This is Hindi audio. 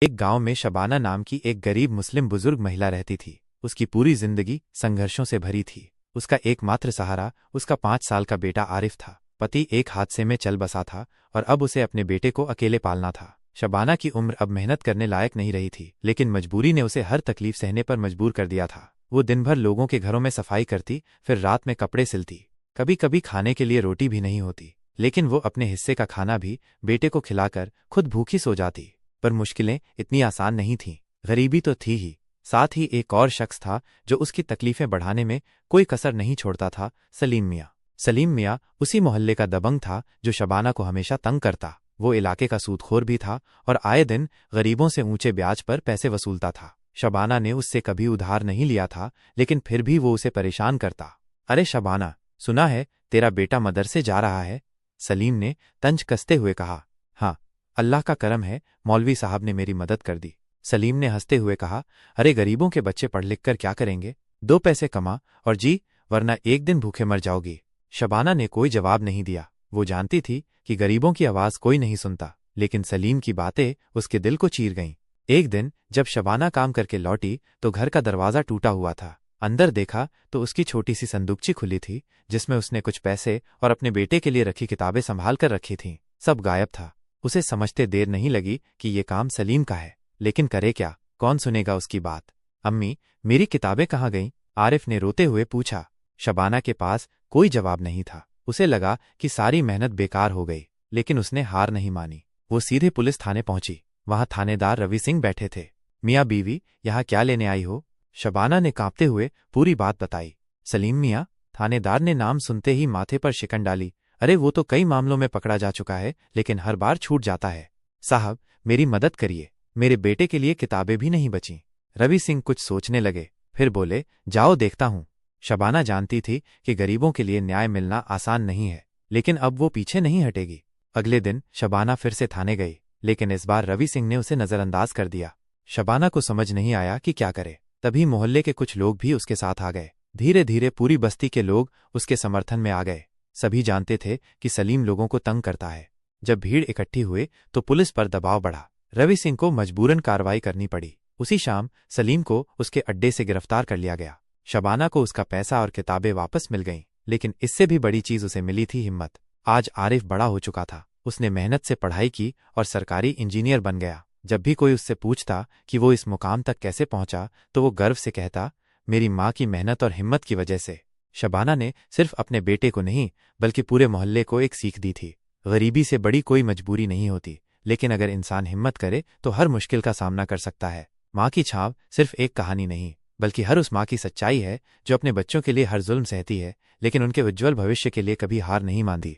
एक गांव में शबाना नाम की एक गरीब मुस्लिम बुजुर्ग महिला रहती थी। उसकी पूरी जिंदगी संघर्षों से भरी थी। उसका एकमात्र सहारा उसका 5 साल का बेटा आरिफ था। पति एक हादसे में चल बसा था और अब उसे अपने बेटे को अकेले पालना था। शबाना की उम्र अब मेहनत करने लायक नहीं रही थी, लेकिन मजबूरी ने उसे हर तकलीफ सहने पर मजबूर कर दिया था। वो दिन भर लोगों के घरों में सफाई करती, फिर रात में कपड़े सिलती। कभी कभी खाने के लिए रोटी भी नहीं होती, लेकिन वो अपने हिस्से का खाना भी बेटे को खिलाकर खुद भूखी सो जाती। पर मुश्किलें इतनी आसान नहीं थीं। गरीबी तो थी ही, साथ ही एक और शख्स था जो उसकी तकलीफें बढ़ाने में कोई कसर नहीं छोड़ता था, सलीम मियाँ। सलीम मियाँ उसी मोहल्ले का दबंग था जो शबाना को हमेशा तंग करता। वो इलाके का सूदखोर भी था और आए दिन गरीबों से ऊंचे ब्याज पर पैसे वसूलता था। शबाना ने उससे कभी उधार नहीं लिया था, लेकिन फिर भी वो उसे परेशान करता। अरे शबाना, सुना है तेरा बेटा मदरसे जा रहा है? सलीम ने तंज कसते हुए कहा। हाँ, अल्लाह का करम है, मौलवी साहब ने मेरी मदद कर दी। सलीम ने हंसते हुए कहा। अरे गरीबों के बच्चे पढ़ लिख कर क्या करेंगे? 2 पैसे कमा और जी, वरना एक दिन भूखे मर जाओगी। शबाना ने कोई जवाब नहीं दिया। वो जानती थी कि गरीबों की आवाज कोई नहीं सुनता, लेकिन सलीम की बातें उसके दिल को चीर गईं। एक दिन जब शबाना काम करके लौटी तो घर का दरवाजा टूटा हुआ था। अंदर देखा तो उसकी छोटी सी संदूकची खुली थी, जिसमें उसने कुछ पैसे और अपने बेटे के लिए रखी किताबें संभाल कर रखी थीं। सब गायब था। उसे समझते देर नहीं लगी कि ये काम सलीम का है, लेकिन करे क्या, कौन सुनेगा उसकी बात। अम्मी, मेरी किताबें कहाँ गईं? आरिफ ने रोते हुए पूछा। शबाना के पास कोई जवाब नहीं था। उसे लगा कि सारी मेहनत बेकार हो गई, लेकिन उसने हार नहीं मानी। वो सीधे पुलिस थाने पहुंची। वहां थानेदार रवि सिंह बैठे थे। मियाँ बीवी, यहाँ क्या लेने आई हो? शबाना ने कांपते हुए पूरी बात बताई। सलीम मियाँ, थानेदार ने नाम सुनते ही माथे पर शिकन डाली। अरे वो तो कई मामलों में पकड़ा जा चुका है, लेकिन हर बार छूट जाता है। साहब, मेरी मदद करिए, मेरे बेटे के लिए किताबें भी नहीं बचीं। रवि सिंह कुछ सोचने लगे, फिर बोले, जाओ देखता हूं। शबाना जानती थी कि गरीबों के लिए न्याय मिलना आसान नहीं है, लेकिन अब वो पीछे नहीं हटेगी। अगले दिन शबाना फिर से थाने गई, लेकिन इस बार रवि सिंह ने उसे नजरअंदाज कर दिया। शबाना को समझ नहीं आया कि क्या करे। तभी मोहल्ले के कुछ लोग भी उसके साथ आ गए। धीरे धीरे पूरी बस्ती के लोग उसके समर्थन में आ गए। सभी जानते थे कि सलीम लोगों को तंग करता है। जब भीड़ इकट्ठी हुई तो पुलिस पर दबाव बढ़ा। रवि सिंह को मजबूरन कार्रवाई करनी पड़ी। उसी शाम सलीम को उसके अड्डे से गिरफ्तार कर लिया गया। शबाना को उसका पैसा और किताबें वापस मिल गईं, लेकिन इससे भी बड़ी चीज उसे मिली थी हिम्मत। आज आरिफ बड़ा हो चुका था। उसने मेहनत से पढ़ाई की और सरकारी इंजीनियर बन गया। जब भी कोई उससे पूछता कि वो इस मुकाम तक कैसे पहुंचा, तो वो गर्व से कहता, मेरी माँ की मेहनत और हिम्मत की वजह से। शबाना ने सिर्फ अपने बेटे को नहीं, बल्कि पूरे मोहल्ले को एक सीख दी थी। गरीबी से बड़ी कोई मजबूरी नहीं होती, लेकिन अगर इंसान हिम्मत करे तो हर मुश्किल का सामना कर सकता है। माँ की छाव सिर्फ एक कहानी नहीं, बल्कि हर उस माँ की सच्चाई है जो अपने बच्चों के लिए हर जुल्म सहती है, लेकिन उनके उज्ज्वल भविष्य के लिए कभी हार नहीं मानती।